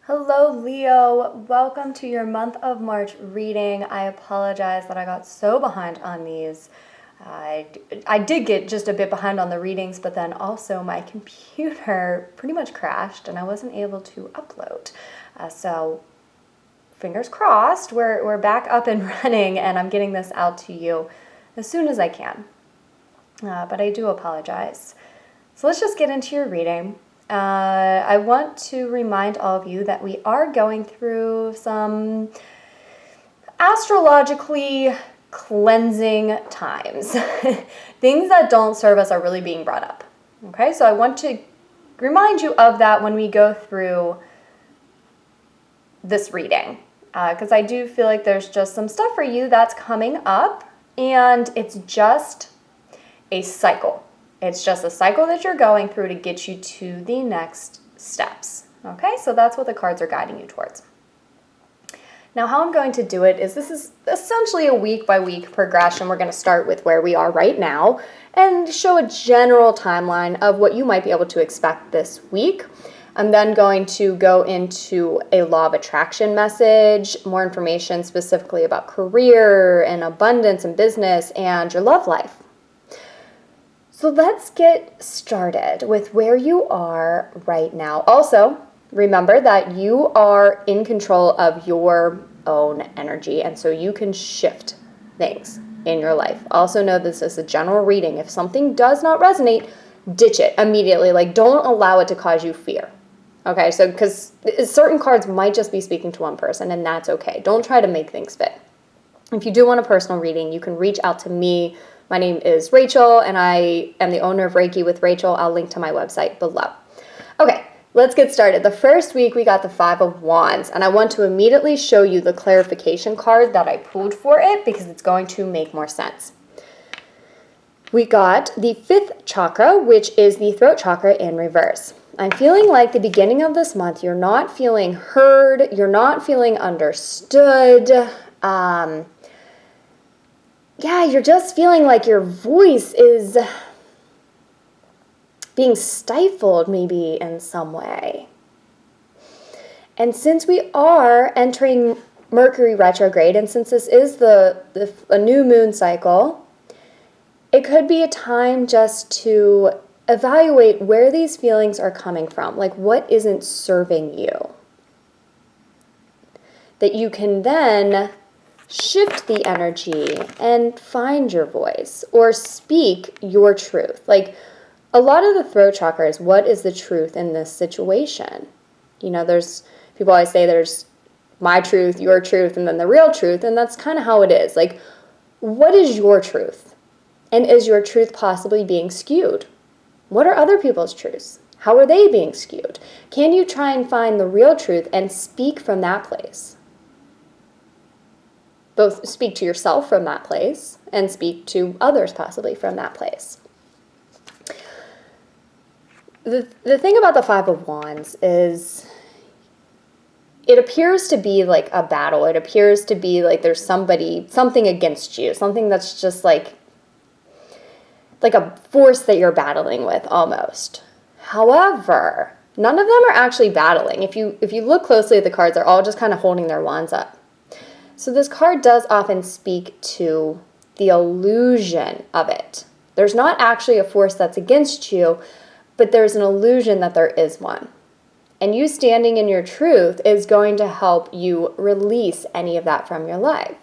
Hello, Leo. Welcome to your month of March reading. I apologize that I got so behind on these. I did get just a bit behind on the readings, but then also my computer pretty much crashed and I wasn't able to upload. So fingers crossed, we're back up and running and I'm getting this out to you as soon as I can. But I do apologize. So let's just get into your reading. I want to remind all of you that we are going through some astrologically cleansing times. Things that don't serve us are really being brought up. Okay, so I want to remind you of that when we go through this reading, because I do feel like there's just some stuff for you that's coming up, and it's just a cycle. It's just a cycle that you're going through to get you to the next steps. Okay, so that's what the cards are guiding you towards. Now, how I'm going to do it is this is essentially a week-by-week progression. We're going to start with where we are right now and show a general timeline of what you might be able to expect this week. I'm then going to go into a law of attraction message, more information specifically about career and abundance and business and your love life. So let's get started with where you are right now. Also, remember that you are in control of your own energy, and so you can shift things in your life. Also know this is a general reading. If something does not resonate, ditch it immediately. Don't allow it to cause you fear. Okay, so because certain cards might just be speaking to one person, and that's okay. Don't try to make things fit. If you do want a personal reading, you can reach out to me. My name is Rachel, and I am the owner of Reiki with Rachel. I'll link to my website below. Okay, let's get started. The first week, we got the Five of Wands, and I want to immediately show you the clarification card that I pulled for it because it's going to make more sense. We got the fifth chakra, which is the throat chakra in reverse. I'm feeling like the beginning of this month, you're not feeling heard, you're not feeling understood, you're just feeling like your voice is being stifled maybe in some way. And since we are entering Mercury retrograde, and since this is a new moon cycle, it could be a time just to evaluate where these feelings are coming from, like what isn't serving you. That you can then shift the energy and find your voice or speak your truth. Like a lot of the throat chakra is what is the truth in this situation. There's people always say there's my truth, your truth, and then the real truth, and that's kind of how it is. Like, what is your truth? And is your truth possibly being skewed? What are other people's truths? How are they being skewed? Can you try and find the real truth and speak from that place? Both speak to yourself from that place and speak to others possibly from that place. The thing about the Five of Wands is it appears to be like a battle. It appears to be like there's something against you, something that's just like a force that you're battling with almost. However, none of them are actually battling. If you look closely at the cards, they're all just kind of holding their wands up. So this card does often speak to the illusion of it. There's not actually a force that's against you, but there's an illusion that there is one. And you standing in your truth is going to help you release any of that from your life.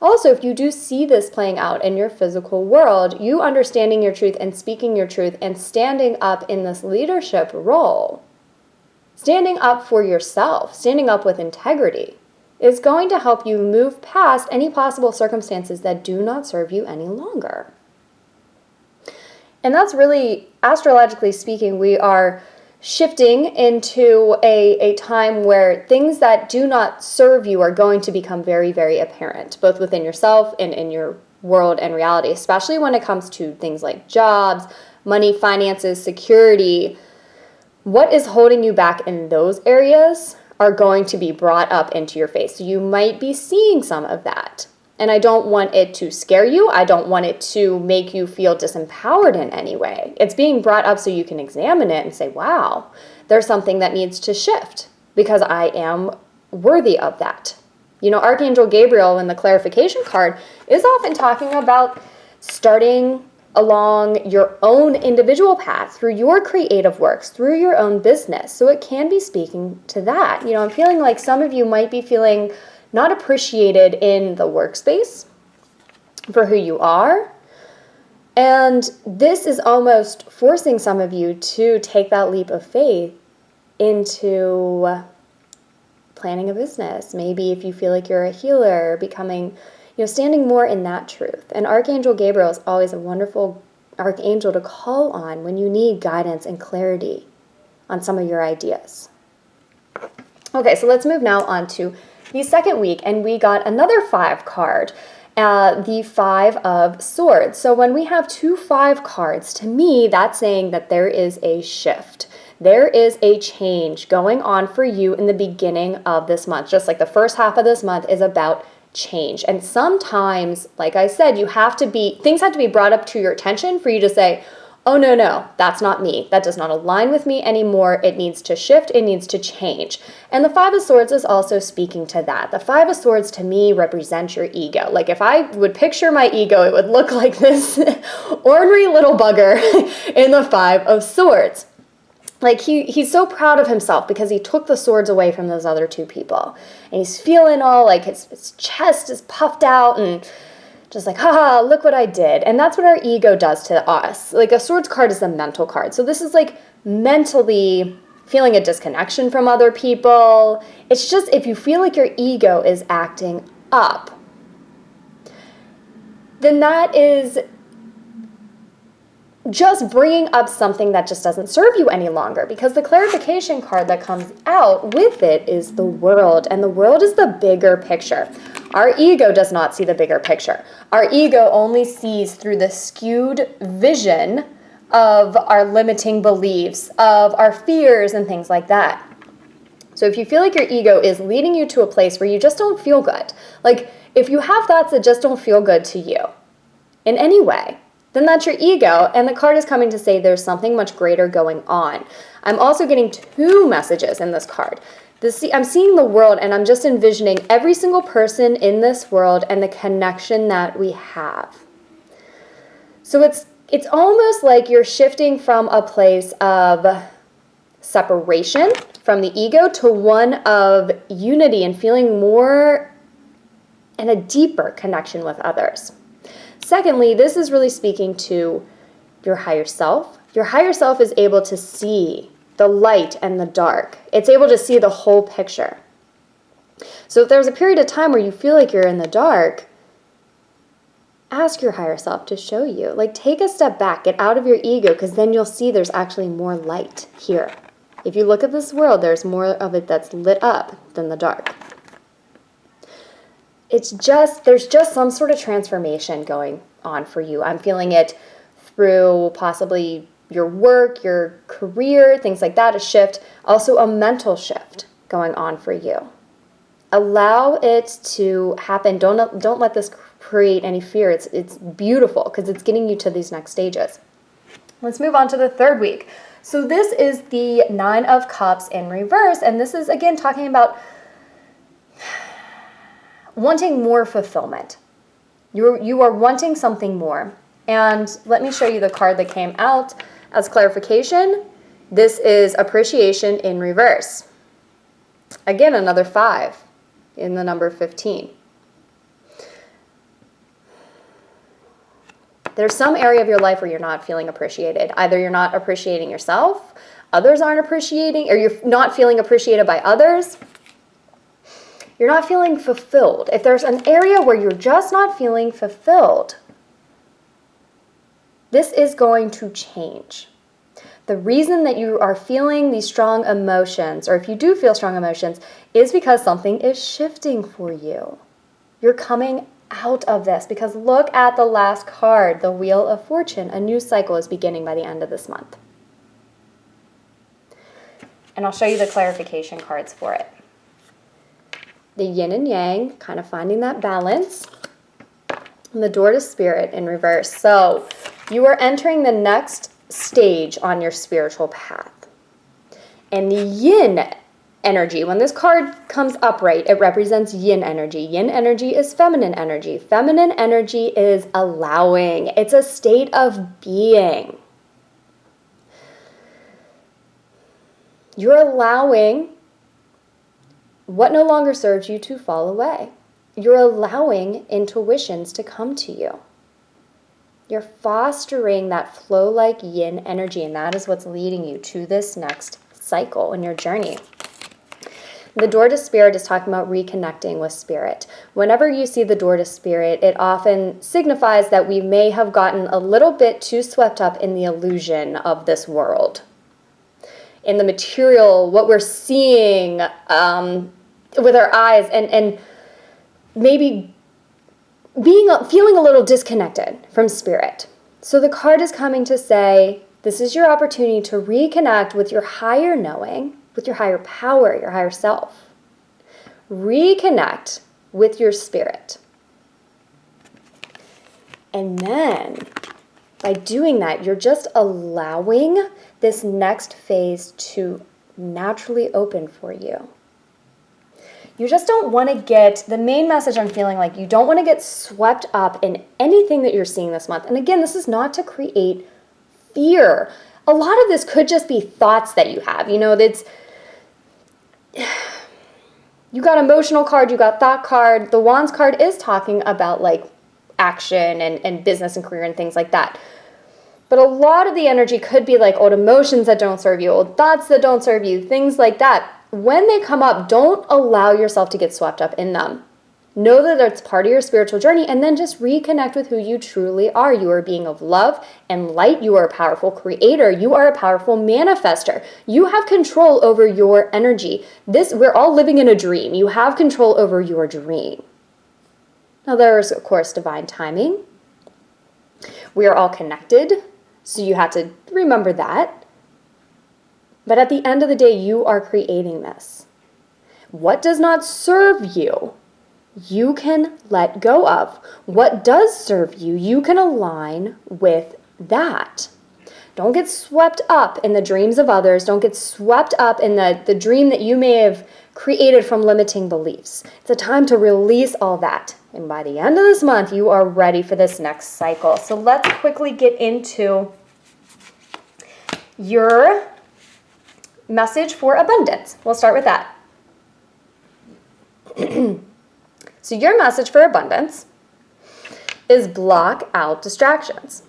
Also, if you do see this playing out in your physical world, you understanding your truth and speaking your truth and standing up in this leadership role, standing up for yourself, standing up with integrity, is going to help you move past any possible circumstances that do not serve you any longer. And that's really, astrologically speaking, we are shifting into a time where things that do not serve you are going to become very, very apparent, both within yourself and in your world and reality, especially when it comes to things like jobs, money, finances, security. What is holding you back in those areas are going to be brought up into your face. So you might be seeing some of that. And I don't want it to scare you. I don't want it to make you feel disempowered in any way. It's being brought up so you can examine it and say, wow, there's something that needs to shift. because I am worthy of that. You know, Archangel Gabriel in the clarification card is often talking about starting along your own individual path through your creative works, through your own business. So it can be speaking to that. You know, I'm feeling like some of you might be feeling not appreciated in the workspace for who you are. And this is almost forcing some of you to take that leap of faith into planning a business. Maybe if you feel like you're a healer, becoming, standing more in that truth. And Archangel Gabriel is always a wonderful archangel to call on when you need guidance and clarity on some of your ideas. Okay, so let's move now on to the second week, and we got another 5 card, the 5 of Swords. So when we have 2 5 cards, to me, that's saying that there is a shift. There is a change going on for you in the beginning of this month. Just like the first half of this month is about change. And sometimes, like I said, things have to be brought up to your attention for you to say, oh, no, that's not me. That does not align with me anymore. It needs to shift. It needs to change. And the 5 of Swords is also speaking to that. The 5 of Swords to me represents your ego. Like if I would picture my ego, it would look like this ornery little bugger in the 5 of Swords. Like he's so proud of himself because he took the swords away from those other 2 people. And he's feeling all like his chest is puffed out and just like, haha, look what I did. And that's what our ego does to us. Like a swords card is a mental card. So this is like mentally feeling a disconnection from other people. It's just if you feel like your ego is acting up, then that is just bringing up something that just doesn't serve you any longer, because the clarification card that comes out with it is the world, and the world is the bigger picture. Our ego does not see the bigger picture. Our ego only sees through the skewed vision of our limiting beliefs, of our fears and things like that. So if you feel like your ego is leading you to a place where you just don't feel good, like if you have thoughts that just don't feel good to you in any way, then that's your ego, and the card is coming to say there's something much greater going on. I'm also getting 2 messages in this card. I'm seeing the world, and I'm just envisioning every single person in this world and the connection that we have. So it's almost like you're shifting from a place of separation from the ego to one of unity and feeling more and a deeper connection with others. Secondly, this is really speaking to your higher self. Your higher self is able to see the light and the dark. It's able to see the whole picture. So if there's a period of time where you feel like you're in the dark, ask your higher self to show you. Like take a step back, get out of your ego, because then you'll see there's actually more light here. If you look at this world, there's more of it that's lit up than the dark. There's just some sort of transformation going on for you. I'm feeling it through possibly your work, your career, things like that, a shift. Also a mental shift going on for you. Allow it to happen. Don't let this create any fear. It's beautiful because it's getting you to these next stages. Let's move on to the 3rd week. So this is the 9 of Cups in reverse, and this is again talking about wanting more fulfillment. You are wanting something more. And let me show you the card that came out as clarification. This is appreciation in reverse. Again, another 5 in the number 15. There's some area of your life where you're not feeling appreciated. Either you're not appreciating yourself, others aren't appreciating, or you're not feeling appreciated by others. You're not feeling fulfilled. If there's an area where you're just not feeling fulfilled, this is going to change. The reason that you are feeling these strong emotions, or if you do feel strong emotions, is because something is shifting for you. You're coming out of this because look at the last card, the Wheel of Fortune. A new cycle is beginning by the end of this month. And I'll show you the clarification cards for it. The yin and yang, kind of finding that balance. And the door to spirit in reverse. So you are entering the next stage on your spiritual path. And the yin energy. When this card comes upright, it represents yin energy. Yin energy is feminine energy. Feminine energy is allowing. It's a state of being. You're allowing what no longer serves you to fall away. You're allowing intuitions to come to you. You're fostering that flow like yin energy, and that is what's leading you to this next cycle in your journey. The door to spirit is talking about reconnecting with spirit. Whenever you see the door to spirit, it often signifies that we may have gotten a little bit too swept up in the illusion of this world, in the material, what we're seeing with our eyes, and maybe feeling a little disconnected from spirit. So the card is coming to say, this is your opportunity to reconnect with your higher knowing, with your higher power, your higher self. Reconnect with your spirit. And then, by doing that, you're just allowing this next phase to naturally open for you. You just don't want to get, the main message I'm feeling like, you don't want to get swept up in anything that you're seeing this month. And again, this is not to create fear. A lot of this could just be thoughts that you have. That's, you got emotional card, you got thought card. The Wands card is talking about like action and business and career and things like that. But a lot of the energy could be like old emotions that don't serve you, old thoughts that don't serve you, things like that. When they come up, don't allow yourself to get swept up in them. Know that it's part of your spiritual journey, and then just reconnect with who you truly are. You are a being of love and light. You are a powerful creator. You are a powerful manifester. You have control over your energy. We're all living in a dream. You have control over your dream. Now, there is, of course, divine timing. We are all connected, so you have to remember that. But at the end of the day, you are creating this. What does not serve you, you can let go of. What does serve you, you can align with that. Don't get swept up in the dreams of others. Don't get swept up in the dream that you may have created from limiting beliefs. It's a time to release all that. And by the end of this month, you are ready for this next cycle. So let's quickly get into your message for abundance. We'll start with that. So your message for abundance is block out distractions.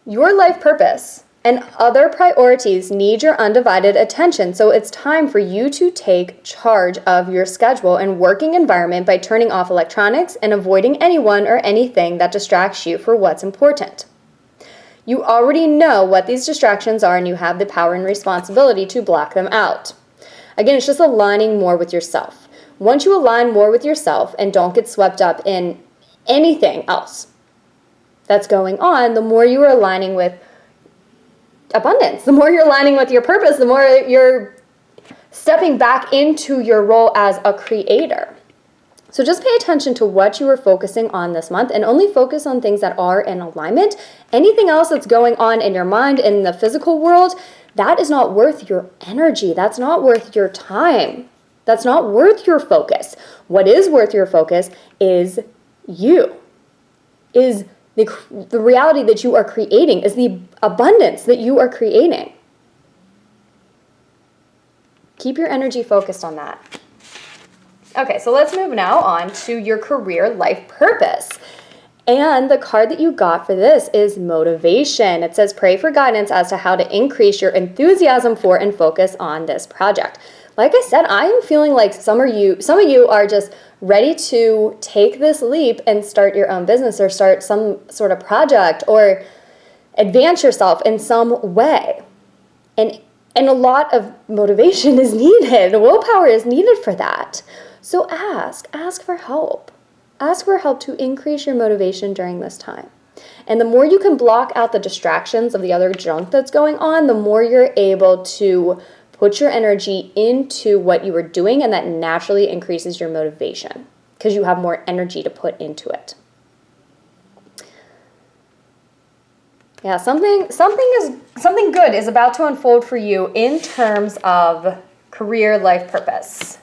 Your life purpose and other priorities need your undivided attention, so it's time for you to take charge of your schedule and working environment by turning off electronics and avoiding anyone or anything that distracts you for what's important. You already know what these distractions are, and you have the power and responsibility to block them out. Again, it's just aligning more with yourself. Once you align more with yourself and don't get swept up in anything else that's going on, the more you are aligning with abundance, the more you're aligning with your purpose, the more you're stepping back into your role as a creator. So just pay attention to what you are focusing on this month, and only focus on things that are in alignment. Anything else that's going on in your mind, in the physical world, that is not worth your energy. That's not worth your time. That's not worth your focus. What is worth your focus is you, is the reality that you are creating, is the abundance that you are creating. Keep your energy focused on that. Okay, so let's move now on to your career life purpose. And the card that you got for this is motivation. It says, pray for guidance as to how to increase your enthusiasm for and focus on this project. Like I said, I am feeling like some of you are just ready to take this leap and start your own business, or start some sort of project, or advance yourself in some way. And a lot of motivation is needed. Willpower is needed for that. So ask for help. Ask for help to increase your motivation during this time. And the more you can block out the distractions of the other junk that's going on, the more you're able to put your energy into what you are doing, and that naturally increases your motivation because you have more energy to put into it. Yeah, something good is about to unfold for you in terms of career, life purpose.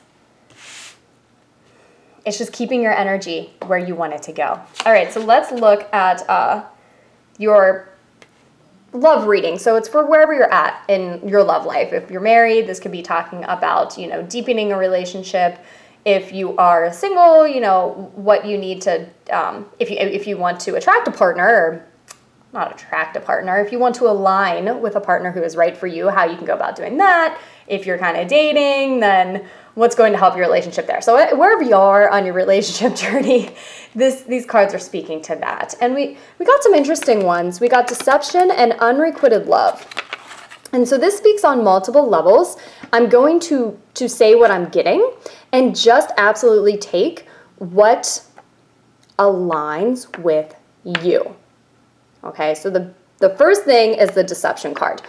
It's just keeping your energy where you want it to go. All right, so let's look at your love reading. So it's for wherever you're at in your love life. If you're married, this could be talking about, deepening a relationship. If you are single, what you need to, if you want to attract a partner, or not attract a partner, if you want to align with a partner who is right for you, how you can go about doing that. If you're kind of dating, then what's going to help your relationship there. So wherever you are on your relationship journey, these cards are speaking to that. And we got some interesting ones. We got deception and unrequited love. And so this speaks on multiple levels. I'm going to say what I'm getting and just absolutely take what aligns with you. Okay, so the first thing is the deception card.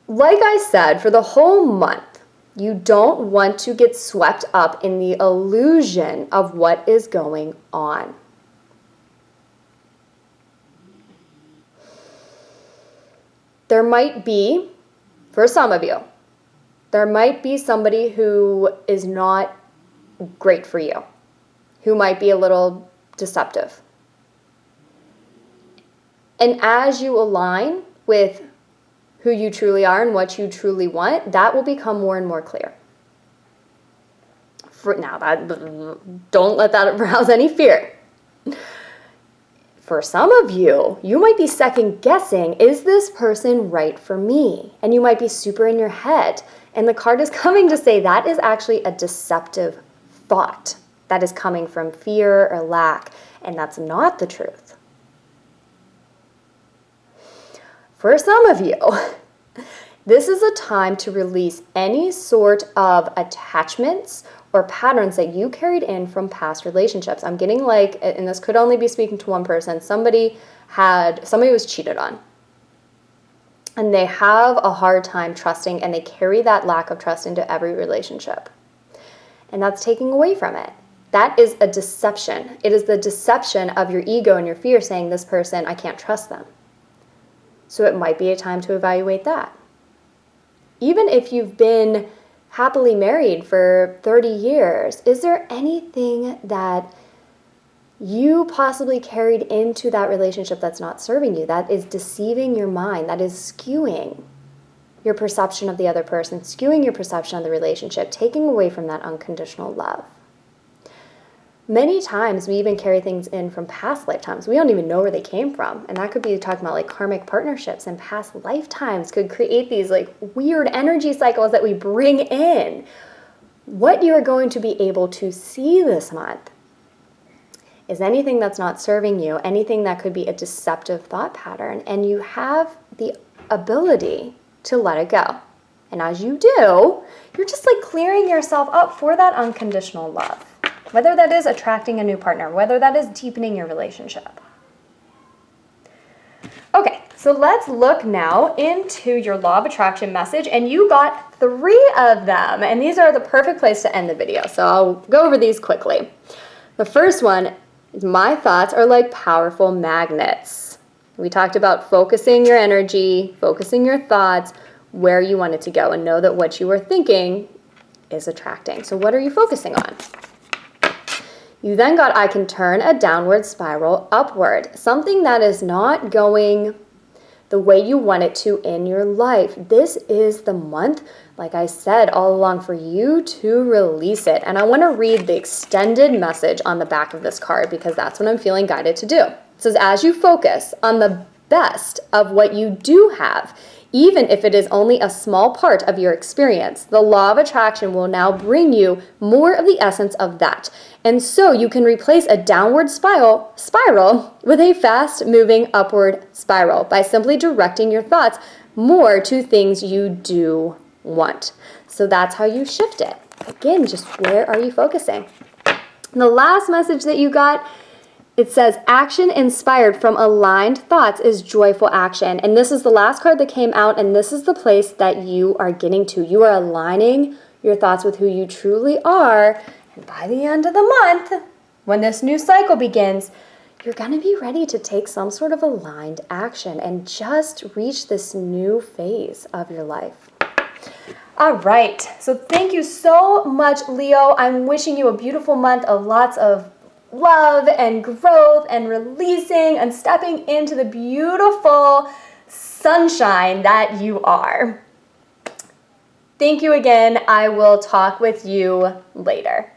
Like I said, for the whole month, you don't want to get swept up in the illusion of what is going on. There might be, for some of you, there might be somebody who is not great for you, who might be a little deceptive. And as you align with who you truly are and what you truly want, that will become more and more clear. For now, don't let that arouse any fear. For some of you, you might be second guessing, is this person right for me? And you might be super in your head. And the card is coming to say that is actually a deceptive thought that is coming from fear or lack. And that's not the truth. For some of you, this is a time to release any sort of attachments or patterns that you carried in from past relationships. I'm getting and this could only be speaking to one person, somebody was cheated on. And they have a hard time trusting, and they carry that lack of trust into every relationship. And that's taking away from it. That is a deception. It is the deception of your ego and your fear saying, this person, I can't trust them. So it might be a time to evaluate that. Even if you've been happily married for 30 years, is there anything that you possibly carried into that relationship that's not serving you, that is deceiving your mind, that is skewing your perception of the other person, skewing your perception of the relationship, taking away from that unconditional love? Many times we even carry things in from past lifetimes. We don't even know where they came from. And that could be talking about karmic partnerships and past lifetimes could create these weird energy cycles that we bring in. What you are going to be able to see this month is anything that's not serving you, anything that could be a deceptive thought pattern, and you have the ability to let it go. And as you do, you're just clearing yourself up for that unconditional love. Whether that is attracting a new partner, whether that is deepening your relationship. Okay, so let's look now into your law of attraction message, and you got 3 of them, and these are the perfect place to end the video, so I'll go over these quickly. The first one is, my thoughts are like powerful magnets. We talked about focusing your energy, focusing your thoughts where you want it to go, and know that what you are thinking is attracting. So what are you focusing on? You then got, I can turn a downward spiral upward. Something that is not going the way you want it to in your life. This is the month, like I said all along, for you to release it. And I want to read the extended message on the back of this card because that's what I'm feeling guided to do. It says, as you focus on the best of what you do have, even if it is only a small part of your experience, the law of attraction will now bring you more of the essence of that. And so you can replace a downward spiral with a fast-moving upward spiral by simply directing your thoughts more to things you do want. So that's how you shift it. Again, just where are you focusing? And the last message that you got, it says, action inspired from aligned thoughts is joyful action. And this is the last card that came out, and this is the place that you are getting to. You are aligning your thoughts with who you truly are. And by the end of the month, when this new cycle begins, you're going to be ready to take some sort of aligned action and just reach this new phase of your life. All right, so thank you so much, Leo. I'm wishing you a beautiful month of lots of love and growth and releasing and stepping into the beautiful sunshine that you are. Thank you again. I will talk with you later.